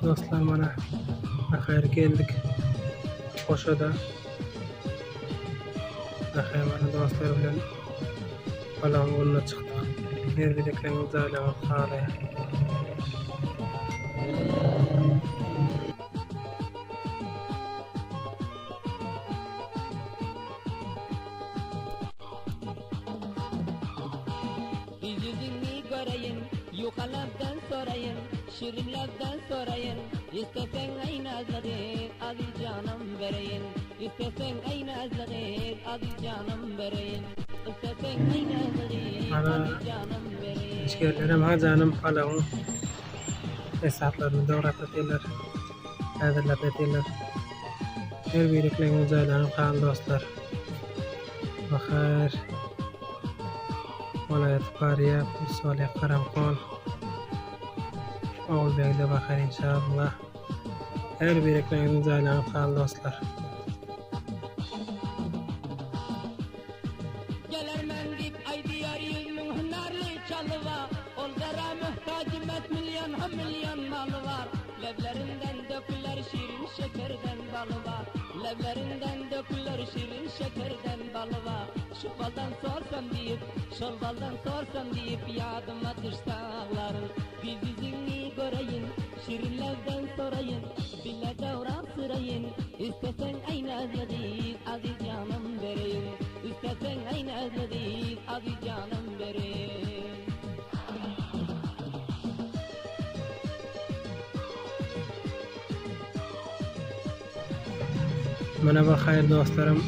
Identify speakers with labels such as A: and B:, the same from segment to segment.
A: Dostlar mana ahir geldik. Koşada. Ahir mana dostlar bilen falan yoluna çıktık. Nergideklerin uzaylamak halaya.
B: Yüzünü göreyim, yukalardan sorayım, şirinlerden sorayım. İstesen aynı azlığı, aziz canım vereyim. İstesen aynı azlığı, aziz canım vereyim. İstesen aynı azlığı, aziz canım vereyim.
A: İşgirlerim ha canım falan hesaplarını doğru atıyorlar. Hazırlap ediyorlar. Her birliklerin uzaylanıp kalan dostlar. Bakar. Olayat Pariya, Solih Karamkol. Oğul Bey'de bakar inşallah. Her birliklerin uzaylanıp kalan dostlar.
B: Gelermen dip ay diyar yüzmün hınarlı çalıva. Olgara mühtacim et milyon ha milyon malı var. Levlerinden döküler şirin şekerden balı var. Levlerinden döküler şirin şekerden balı var. Şu baldan sorsam deyip, şol baldan sorsam deyip yadıma düştü ağların. Bir yüzünü göreyim, şirinlerden sorayım. Bile davran sırayın, istesen aynı azlığı, aziz canım vereyim. İstesen aynı azlığı, aziz canım vereyim.
A: Mana bakayır dostlarım.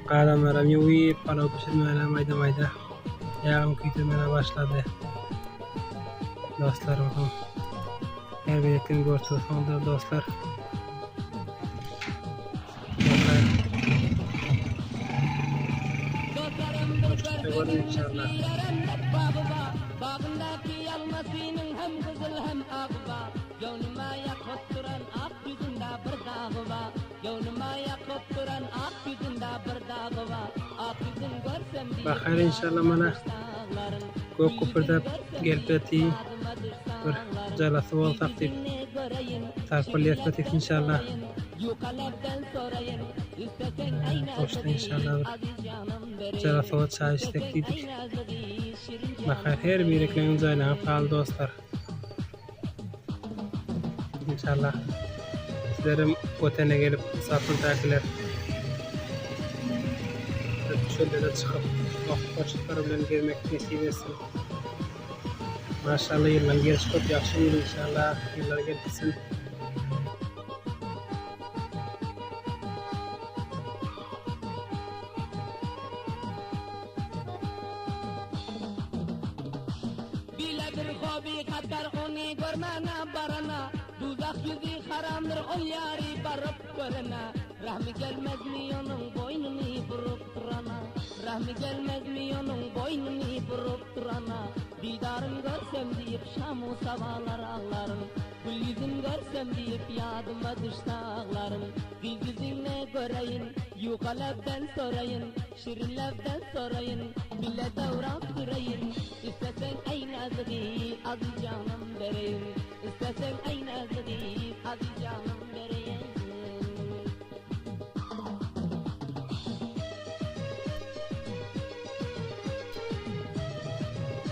A: Adamlarım yuvip, palav pişirmeyle mayda. Yağım kütürmeye başladı. Dostlarım. Her birliklerini görsünüz dostlar. Bakayım inşallah.
B: Bağındaki yalmasının hem kızıl hem ağı var. Gönlüme yakıp duran ak yüzünde bir dağı var. Gönlüme yakıp duran ak yüzünde bir dağı var. Ak yüzün görsem diye
A: Bakayır inşallah mana gök kupırdap gelip eti bir jalası olsak deyip tarpılı etmedik inşallah. Hoşta inşallah bir jalası ol çay istek dedik. Bakayır her birliklerin uzaylanıp kalan dostlar. İnşallah sizlerim otene gelip misafirdakiler şöyle de çıkıp koçuklar bilen gelmek nasip etsin. Maşallah yıllar geri çıkıp yaxşı yıl inşallah yıllar gelsin.
B: Bile bir hobi kadar onu görmene barana. Duzak yüzü haramdır o yari barıp görene. Rahmi gelmez mi onun boynunu vurup durana. Rahmi gelmez mi onun boynunu vurup durana. Didarın görsem deyip şamu savalar ağlarım. Gül yüzün görsem deyip yadıma düştü ağlarım. Gül yüzüne göreyim, yukalabden sorayım. Şirinlabden sorayım, bile davran süreyim. İstesen aynı azığı, aziz canım vereyim. İstesen aynı azığı, aziz canım vereyim.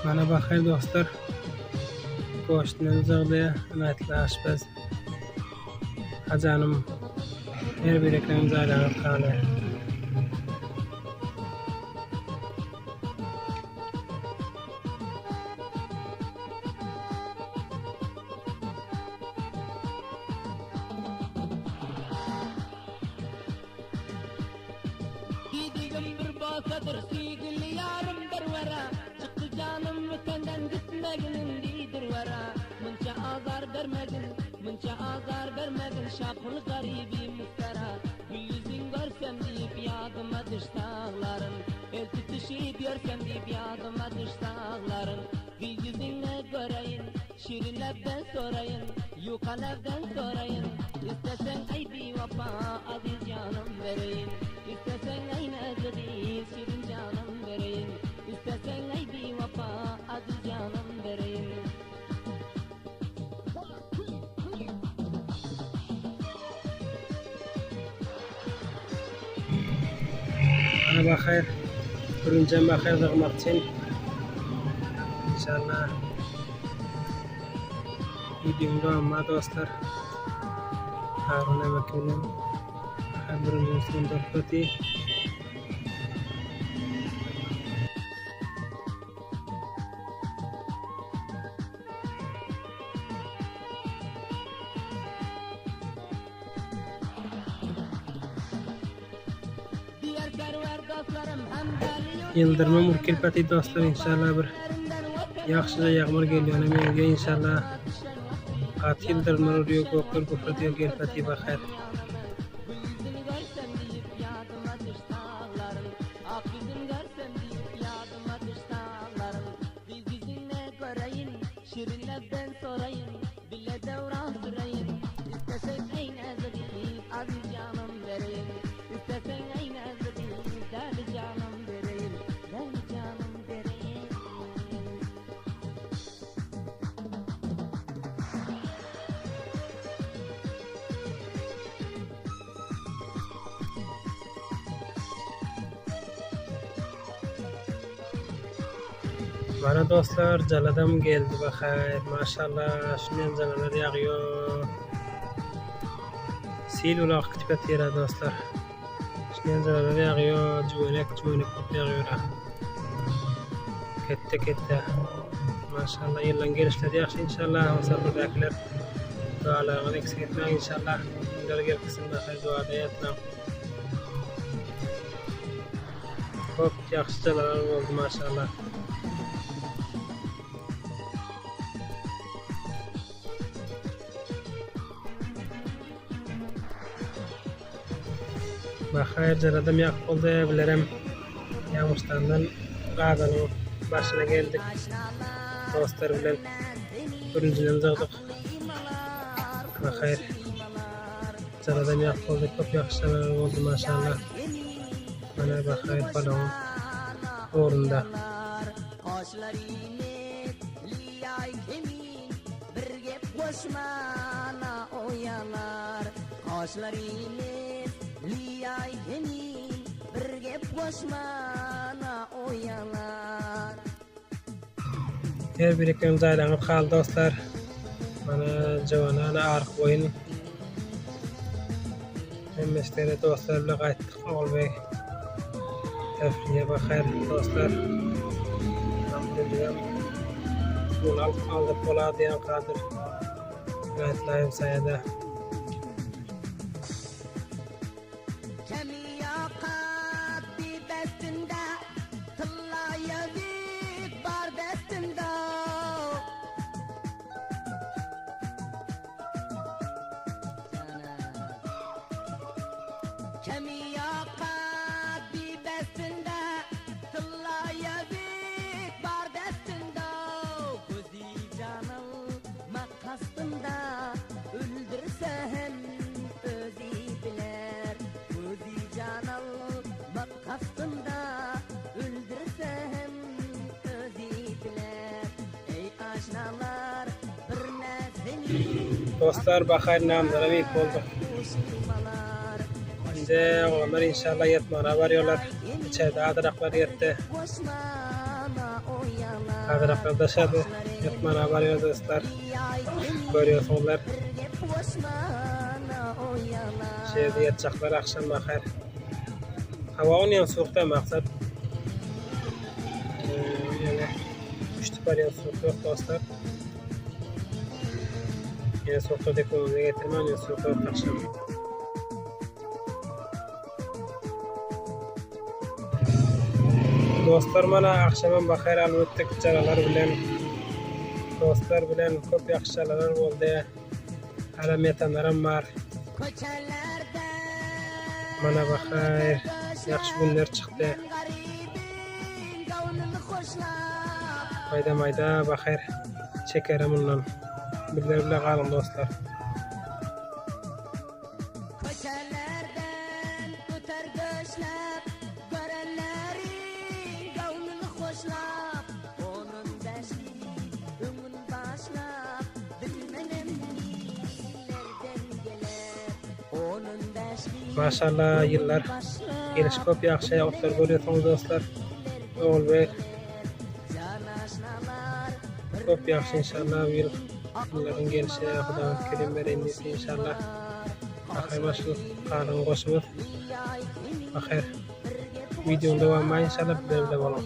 A: Mana bakayır dostlar. Koştu'nun uzağıda anayetli aşpaz. Hacanım her birliklerin uzaylanıp kalan.
B: Gidiğim bir basadır, sigili yarım bir vara. Çıktı canım senden gitmeginin didir vara. Mınca azar vermedin, mınca azar vermedin. Şapıl garibim müstara. Gül yüzün görsem deyip yadıma düştü ağlarım. El tutuşup görsem deyip yadıma düştü ağlarım. Gül yüzüne göreyim, şirinlerden sorayım. Yukalardan sorayım. İstesen ay bir vapa, aziz canım vereyim. İstesen aynı azığı, şirin canım vereyim. İstesen ay bir vapa, aziz canım vereyim.
A: Bana bakayır. Görüneceğim bakayır dağılmak için. İnşallah. Videomda ama dostlar. Harun Emeki'nin haberinin sonunda pati. Yıldırma murkil pati dostlar inşallah bir yaxşıca yağmur geliyor menga inşallah. At yıldırma oluyor gökler gufratiyor gel pati bakayır. Bana dostlar caladım geldi bakayır maşallah şundan calalar yağıyor. Sil ulaq kitipet yere dostlar. Şundan calalar yağıyor cüvenek yağıyor. Kette maşallah yıllan gelişleri yaxşı inşallah sabırdakiler dualarını eksik etmeyin inşallah. Gel kısımda hayır duada yatmam. Çok yaxşı calalar oldu maşallah. Bakayır caladım yak oldu evlerim. Yağmışlardan qadının başına geldik. Dostlar bilen birinciden zağdık. Bakayır caladım yak oldu. Çok yaxşılar oldu maşallah. Bana bakayır balon orunda. Liyay hemin bir gep koşmana oyalar. Her bir ekran zaylanıp kaldı dostlar. Bana cavanana arq oyun. Hemmesleri dostlarla qaytdık olbay. Tefriye bakayır dostlar. Hamdülillah. Bunu aldık ola diyen kadir. Qaytlayım sayada. Dostlar bakayır namlara ilk oldu. Şimdi onlar inşallah yatmana varıyorlar. İçeride adıraklar yattı. Adıraklar dışarıda yatmana varıyor dostlar. Görüyorsunlar. Şeyde yatacaklar akşam bakayır. Hava oynayan soğukta maksat. Yani üçtü var ya soğuk yok dostlar. Yine soğukta dekomuza getirmem ya soğukta yok akşam. Dostlar bana akşamın bakayır alvettik caralar bilen dostlar bilen köp yaxşılar oldu. Alam yatanlarım var. Bana bakayır yaxşı günler çıktı. Mayda bakayır çekerim ondan. Birlerle kalın dostlar. Maşallah yıllar geliş köp ýaxşy ýagtlar görýärsiňiz dostlar. Oğulbek köp ýaxşy inşallah bir bunların gelişi Hudaýyň kelim berenlisi inşallah. Ahir başlyk kanun goşup. Ahir videonun dowamy inşallah bir de bolar.